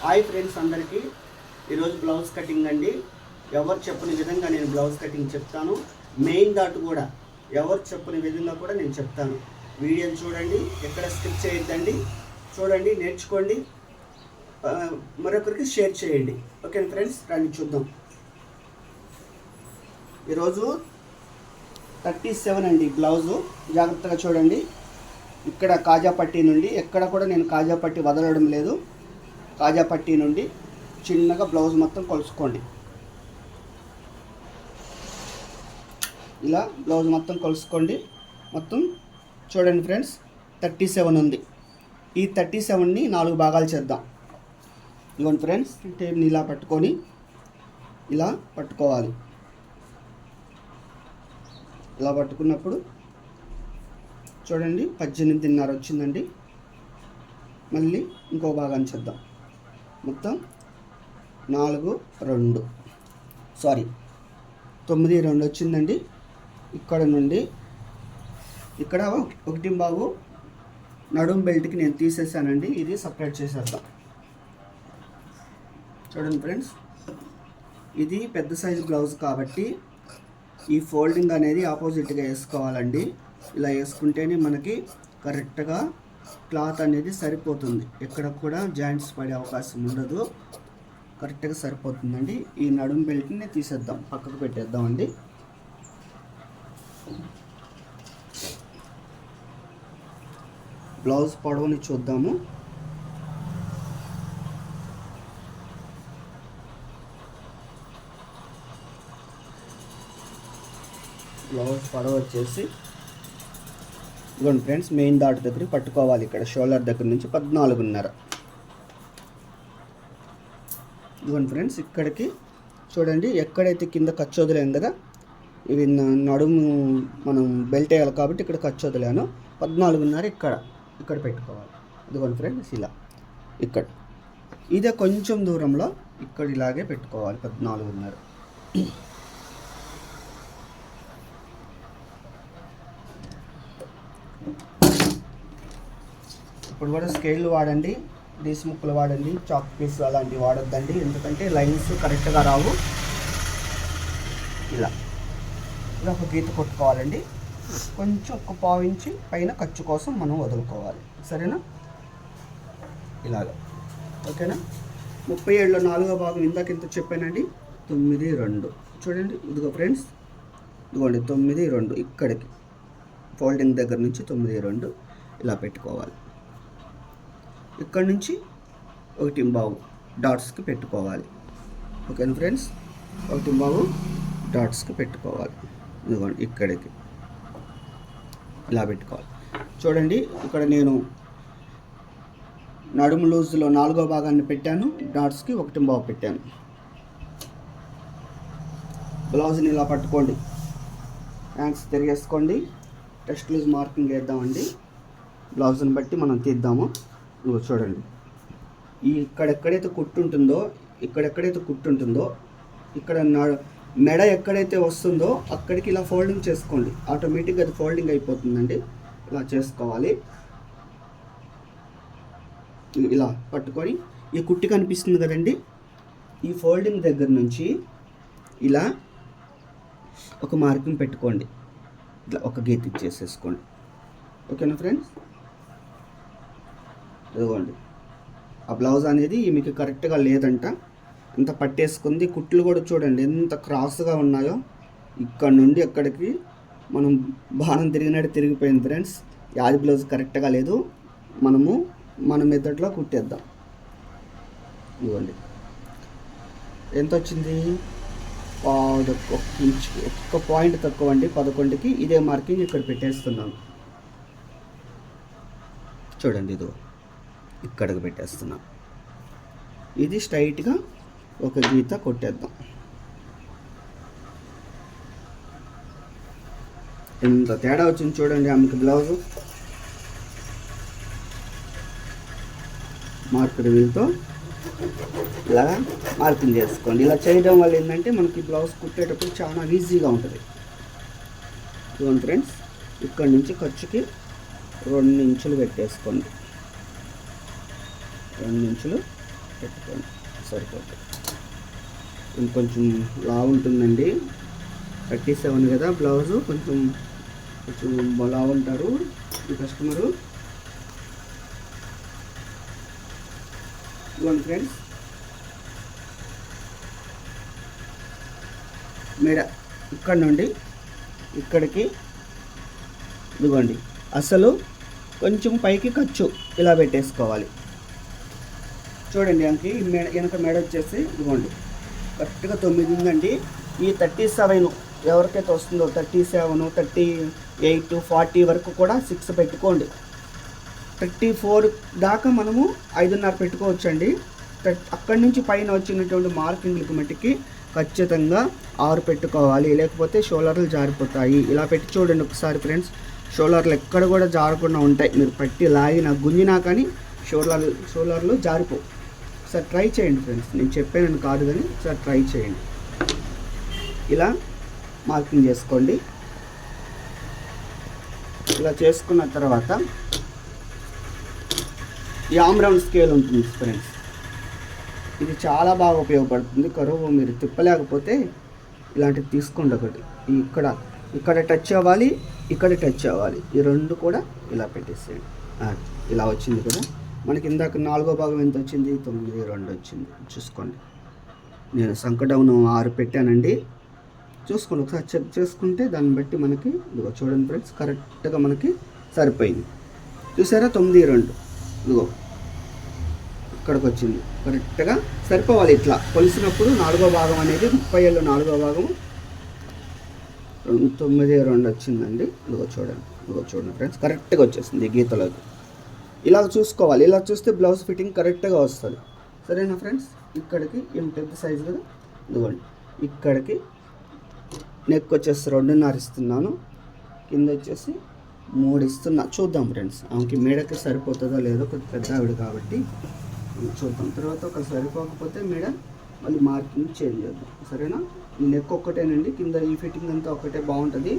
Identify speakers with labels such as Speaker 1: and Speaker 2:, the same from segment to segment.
Speaker 1: Hi friends అందరికీ ఈరోజు blouse cutting అండి. ఎవరు చెప్పని విధంగా నేను బ్లౌజ్ కటింగ్ చెప్తాను. మెయిన్ డాట్ కూడా ఎవరు చెప్పని విధంగా కూడా నేను చెప్తాను. వీడియోని చూడండి, ఎక్కడ స్కిప్ చేయొద్దండి. చూడండి, నేర్చుకోండి, మరొకరికి షేర్ చేయండి. ఓకే ఫ్రెండ్స్, రండి చూద్దాం. ఈరోజు 37 అండి బ్లౌజు. జాగ్రత్తగా చూడండి. ఇక్కడ కాజా పట్టీ నుండి ఎక్కడ కూడా నేను కాజా పట్టీ వదలడం లేదు. కాజా పట్టీ నుండి చిన్నగా బ్లౌజ్ మొత్తం కొలుసుకోండి. ఇలా బ్లౌజ్ మొత్తం కొలుసుకోండి. మొత్తం చూడండి ఫ్రెండ్స్, 37 ఉంది. ఈ 37ని 4 భాగాలు చేద్దాం. ఇదిగోండి ఫ్రెండ్స్, టేప్ని ఇలా పట్టుకొని ఇలా పట్టుకోవాలి. ఇలా పట్టుకున్నప్పుడు చూడండి 18.5 వచ్చిందండి. మళ్ళీ ఇంకో భాగాన్ని చేద్దాం. మొత్తం 9, 2 వచ్చిందండి. ఇక్కడ నుండి ఇక్కడ 1 నడుం బెల్ట్కి నేను తీసేసానండి. ఇది సపరేట్ చేసేద్దాం. చూడండి ఫ్రెండ్స్, ఇది పెద్ద సైజు బ్లౌజ్ కాబట్టి ఈ ఫోల్డింగ్ అనేది ఆపోజిట్గా వేసుకోవాలండి. ఇలా వేసుకుంటేనే మనకి కరెక్ట్గా క్లాత్ అనేది సరిపోతుంది. ఎక్కడ కూడా జాయింట్స్ పడే అవకాశం ఉండదు. కరెక్ట్గా సరిపోతుందండి. ఈ నడుం బెల్ట్ని తీసేద్దాం, పక్కకు పెట్టేద్దామండి. బ్లౌజ్ పొడవుని చూద్దాము. బ్లౌజ్ పొడవు వచ్చేసి ఇదిగోండి ఫ్రెండ్స్, మెయిన్ డాట్ దగ్గర పట్టుకోవాలి. ఇక్కడ షోల్డర్ దగ్గర నుంచి 14.5. ఇదిగోండి ఫ్రెండ్స్, ఇక్కడికి చూడండి. ఎక్కడైతే కింద ఖర్చు వదిలేను కదా, ఇవి నడుము మనం బెల్ట్ వేయాలి కాబట్టి ఇక్కడ ఖర్చు వదిలాను. 14.5 ఇక్కడ పెట్టుకోవాలి. ఇదిగోండి ఫ్రెండ్స్, ఇలా ఇక్కడ ఇదే కొంచెం దూరంలో ఇక్కడ ఇలాగే పెట్టుకోవాలి. 14.5. ఇప్పుడు కూడా స్కేల్ వాడండి, డీస్ ముక్కలు వాడండి, చాక్ పీస్ అలాంటివి వాడొద్దండి. ఎందుకంటే లైన్స్ కరెక్ట్గా రావు. ఇలా ఒక గీత కొట్టుకోవాలండి. కొంచెం 1 పావు ఇంచి పైన ఖర్చు కోసం మనం వదులుకోవాలి. సరేనా? ఇలాగ ఓకేనా? 37లో 4వ భాగం ఇందాక ఎంత చెప్పానండి, 9, 2. చూడండి, ఇదిగో ఫ్రెండ్స్, ఇదిగోండి 9, 2 ఇక్కడికి ఫోల్డింగ్ దగ్గర నుంచి 9, 2 ఇలా పెట్టుకోవాలి. ఇక్కడ నుంచి 1 డాట్స్కి పెట్టుకోవాలి. ఓకేనా ఫ్రెండ్స్? 1 డాట్స్కి పెట్టుకోవాలి. ఇదిగోండి ఇక్కడికి ఇలా పెట్టుకోవాలి. చూడండి, ఇక్కడ నేను నడుము లూజ్లో 4వ భాగాన్ని పెట్టాను, డాట్స్కి 1 పెట్టాను. బ్లౌజ్ని ఇలా పట్టుకోండి, హ్యాండ్స్ తిరిగేసుకోండి. టెస్ట్ లూజ్ మార్కింగ్ వేద్దామండి. బ్లౌజ్ని బట్టి మనం తీద్దాము. చూడండి, ఈ ఇక్కడెక్కడైతే కుట్టు ఉంటుందో ఇక్కడ మెడ ఎక్కడైతే వస్తుందో అక్కడికి ఇలా ఫోల్డింగ్ చేసుకోండి. ఆటోమేటిక్గా అది ఫోల్డింగ్ అయిపోతుందండి. ఇలా చేసుకోవాలి. ఇలా పట్టుకొని ఈ కుట్టి కనిపిస్తుంది కదండి, ఈ ఫోల్డింగ్ దగ్గర నుంచి ఇలా ఒక మార్కింగ్ పెట్టుకోండి. ఇట్లా ఒక గీత ఇచ్చేసేసుకోండి. ఓకేనా ఫ్రెండ్స్? ఇదిగోండి, ఆ బ్లౌజ్ అనేది మీకు కరెక్ట్గా లేదంట, ఎంత పట్టేసుకుంది. కుట్లు కూడా చూడండి ఎంత క్రాస్గా ఉన్నాయో. ఇక్కడ నుండి అక్కడికి మనం బాణం తిరిగినట్టు తిరిగిపోయింది ఫ్రెండ్స్. యాది బ్లౌజ్ కరెక్ట్గా లేదు. మన మెథడ్లో కుట్టేద్దాం. ఇవ్వండి, ఎంత వచ్చింది, 1 ఇంచుకి 1 పాయింట్ తక్కువ అండి. 11కి ఇదే మార్కింగ్ ఇక్కడ పెట్టేస్తున్నాను. చూడండి, ఇదో ఇక్కడికి పెట్టేస్తున్నాం. ఇది స్ట్రైట్గా ఒక గీత కొట్టేద్దాం. ఎంత తేడా వచ్చింది చూడండి ఆమెకి బ్లౌజు. మార్కర్ వీల్తో ఇలా మార్కింగ్ చేసుకోండి. ఇలా చేయడం వల్ల ఏంటంటే మనకి బ్లౌజ్ కుట్టేటప్పుడు చాలా ఈజీగా ఉంటుంది. చూడండి ఫ్రెండ్స్, ఇక్కడ నుంచి ఖర్చుకి 2 ఇంచులు పెట్టేసుకోండి. 2 ఇంచులు పెట్టుకోండి సరిపోతుంది. ఇంకొంచెం లావు ఉంటుందండి, 37 కదా బ్లౌజు, కొంచెం లావు ఉంటారు ఈ కస్టమరు. ఇవ్వండి ఫ్రెండ్స్, మెడ ఇక్కడ నుండి ఇక్కడికి ఇదిగోండి, అసలు కొంచెం పైకి ఖర్చు ఇలా పెట్టేసుకోవాలి. చూడండి వెనక మెడ వచ్చేసి ఇదిగోండి కరెక్ట్గా 9 ఉందండి. ఈ 37 ఎవరికైతే వస్తుందో 37, 38, 40 వరకు కూడా 6 పెట్టుకోండి. 34 దాకా మనము 5.5 పెట్టుకోవచ్చండి. అక్కడి నుంచి పైన వచ్చినటువంటి మార్కింగ్లకు మట్టికి ఖచ్చితంగా 6 పెట్టుకోవాలి, లేకపోతే షోల్డర్లు జారిపోతాయి. ఇలా పెట్టి చూడండి ఒకసారి ఫ్రెండ్స్, షోల్డర్లు ఎక్కడ కూడా జారకుండా ఉంటాయి. మీరు పట్టి లాగినా గుంజినా కానీ షోల్డర్లు జారిపో. ఒకసారి ట్రై చేయండి ఫ్రెండ్స్, నేను చెప్పానని కాదు కానీ ఒకసారి ట్రై చేయండి. ఇలా మార్కింగ్ చేసుకోండి. ఇలా చేసుకున్న తర్వాత ఈ ఆమ్ రౌండ్ స్కేల్ ఉంటుంది ఫ్రెండ్స్, ఇది చాలా బాగా ఉపయోగపడుతుంది. కరువు మీరు తిప్పలేకపోతే ఇలాంటివి తీసుకోండి. ఒకటి ఇక్కడ టచ్ అవ్వాలి, ఇక్కడ టచ్ అవ్వాలి, ఈ రెండు కూడా ఇలా పెట్టేసేయండి. ఇలా వచ్చింది కదా మనకి. ఇందాక 4వ భాగం ఎంత వచ్చింది? 9.2 వచ్చింది. చూసుకోండి, నేను సంక డౌన్ 6 పెట్టానండి. చూసుకోండి ఒకసారి చెక్ చేసుకుంటే దాన్ని బట్టి మనకి ఇదిగో చూడండి ఫ్రెండ్స్, కరెక్ట్గా మనకి సరిపోయింది. చూసారా 9.2 ఇదిగో ఇక్కడికి వచ్చింది, కరెక్ట్గా సరిపోవాలి. ఇట్లా కొలిసినప్పుడు 4వ భాగం అనేది 37 4వ భాగం 9.2 వచ్చిందండి. ఇదిగో చూడండి ఫ్రెండ్స్, కరెక్ట్గా వచ్చేసింది గీతలోకి. ఇలా చూసుకోవాలి, ఇలా చూస్తే బ్లౌజ్ ఫిట్టింగ్ కరెక్ట్గా వస్తుంది. సరేనా ఫ్రెండ్స్? ఇక్కడికి ఏం పెద్ద సైజు కదా, ఇదిగోండి ఇక్కడికి నెక్ వచ్చేసి 2.5 ఇస్తున్నాను, కింద వచ్చేసి 3 ఇస్తున్నా. చూద్దాం ఫ్రెండ్స్, ఆమెకి మేడకి సరిపోతుందో లేదో, కొంచెం పెద్ద ఆవిడ కాబట్టి చూద్దాం. తర్వాత ఒక సరిపోకపోతే మేడ మళ్ళీ మార్కింగ్ చేంజ్ చేద్దాం. సరేనా? నెక్ ఒక్కటేనండి, కింద ఈ ఫిట్టింగ్ అంతా ఒకటే బాగుంటుంది.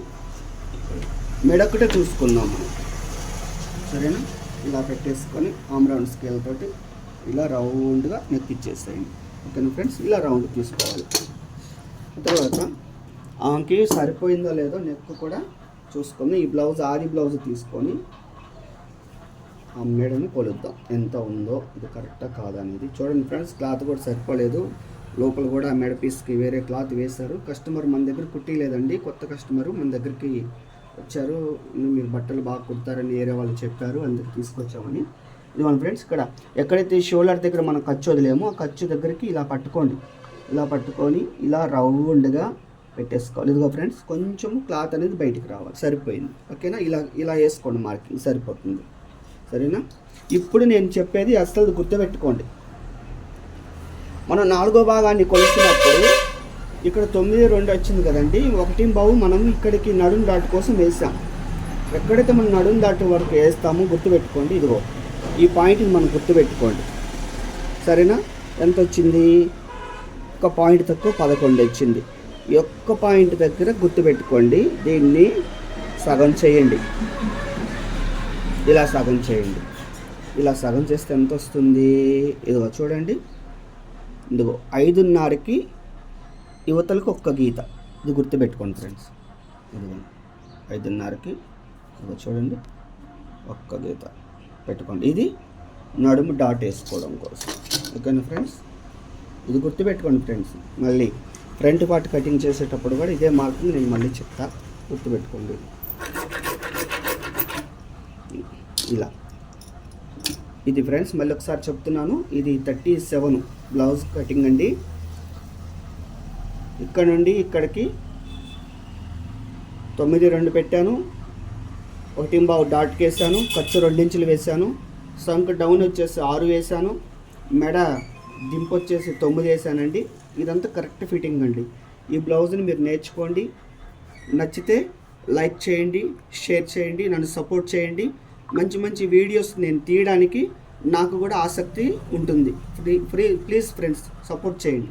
Speaker 1: మెడ ఒక్కటే చూసుకుందాం మనం. సరేనా? ఇలా పెట్టేసుకొని ఆమ్ రౌండ్ స్కేల్ తోటి ఇలా రౌండ్గా నెక్ ఇచ్చేసేయండి. ఓకేనా ఫ్రెండ్స్? ఇలా రౌండ్ తీసుకోవాలి. తర్వాత ఆమెకి సరిపోయిందో లేదో నెక్ కూడా చూసుకొని ఈ బ్లౌజ్ ఆది బ్లౌజ్ తీసుకొని ఆ మెడని కొలుద్దాం, ఎంత ఉందో ఇది కరెక్టా కాదా అనేది. చూడండి ఫ్రెండ్స్, క్లాత్ కూడా సరిపోలేదు, లోపల కూడా మెడ పీస్కి వేరే క్లాత్ వేశారు. కస్టమర్ మన దగ్గర కుట్టిలేదండి, కొత్త కస్టమరు మన దగ్గరికి వచ్చారు. మీరు బట్టలు బాగా కుడతారని వేరే వాళ్ళు చెప్పారు, అందుకు తీసుకొచ్చామని. ఇదిగోండి ఫ్రెండ్స్, ఇక్కడ ఎక్కడైతే షోల్డర్ దగ్గర మనం ఖర్చు వదిలేమో ఆ ఖర్చు దగ్గరికి ఇలా పట్టుకోండి. ఇలా పట్టుకొని ఇలా రౌండ్గా పెట్టేసుకోవాలి. ఇదిగో ఫ్రెండ్స్, కొంచెం క్లాత్ అనేది బయటికి రావాలి, సరిపోయింది. ఓకేనా? ఇలా వేసుకోండి, మార్కింగ్ సరిపోతుంది. సరేనా? ఇప్పుడు నేను చెప్పేది అస్సలు గుర్తుపెట్టుకోండి. మనం 4వ భాగాన్ని కొలిసినప్పుడు ఇక్కడ 9.2 వచ్చింది కదండి, 1.5 మనం ఇక్కడికి నడుం దాటు కోసం వేసాం. ఎక్కడైతే మనం నడుం దాటు వరకు వేస్తామో గుర్తుపెట్టుకోండి. ఇదిగో ఈ పాయింట్ని మనం గుర్తుపెట్టుకోండి. సరేనా? ఎంత వచ్చింది? ఒక పాయింట్ తక్కువ 11 వచ్చింది. ఈ ఒక్క పాయింట్ దగ్గర గుర్తుపెట్టుకోండి. దీన్ని సగం చేయండి, ఇలా సగం చేయండి. ఇలా సగం చేస్తే ఎంత వస్తుంది? ఇదిగో చూడండి, ఇదిగో 5.5కి యువతలకు ఒక్క గీత. ఇది గుర్తుపెట్టుకోండి ఫ్రెండ్స్. ఇదిగో 5.5కి ఇదిగో చూడండి ఒక్క గీత పెట్టుకోండి. ఇది నడుము డాట్ వేసుకోవడం కోసం. ఓకేనా ఫ్రెండ్స్? ఇది గుర్తుపెట్టుకోండి ఫ్రెండ్స్. మళ్ళీ ఫ్రంట్ పార్ట్ కటింగ్ చేసేటప్పుడు కూడా ఇదే మార్కింగ్ నేను మళ్ళీ చెప్తా, గుర్తుపెట్టుకోండి. ఇలా ఇది ఫ్రెండ్స్, మళ్ళీ ఒకసారి చెప్తున్నాను, ఇది 37 బ్లౌజ్ కటింగ్ అండి. ఇక్కడ నుండి ఇక్కడికి 9.2 పెట్టాను, 1.5 డాట్కి వేసాను, ఖర్చు 2 ఇంచులు వేసాను, సంక్ డౌన్ వచ్చేసి 6 వేసాను, మెడ దింపు వచ్చేసి 9 వేసానండి. ఇదంతా కరెక్ట్ ఫిట్టింగ్ అండి. ఈ బ్లౌజ్ని మీరు నేర్చుకోండి, నచ్చితే లైక్ చేయండి, షేర్ చేయండి, నన్ను సపోర్ట్ చేయండి. మంచి మంచి వీడియోస్ నేను తీయడానికి నాకు కూడా ఆసక్తి ఉంటుంది. ప్లీజ్ ఫ్రెండ్స్ సపోర్ట్ చేయండి.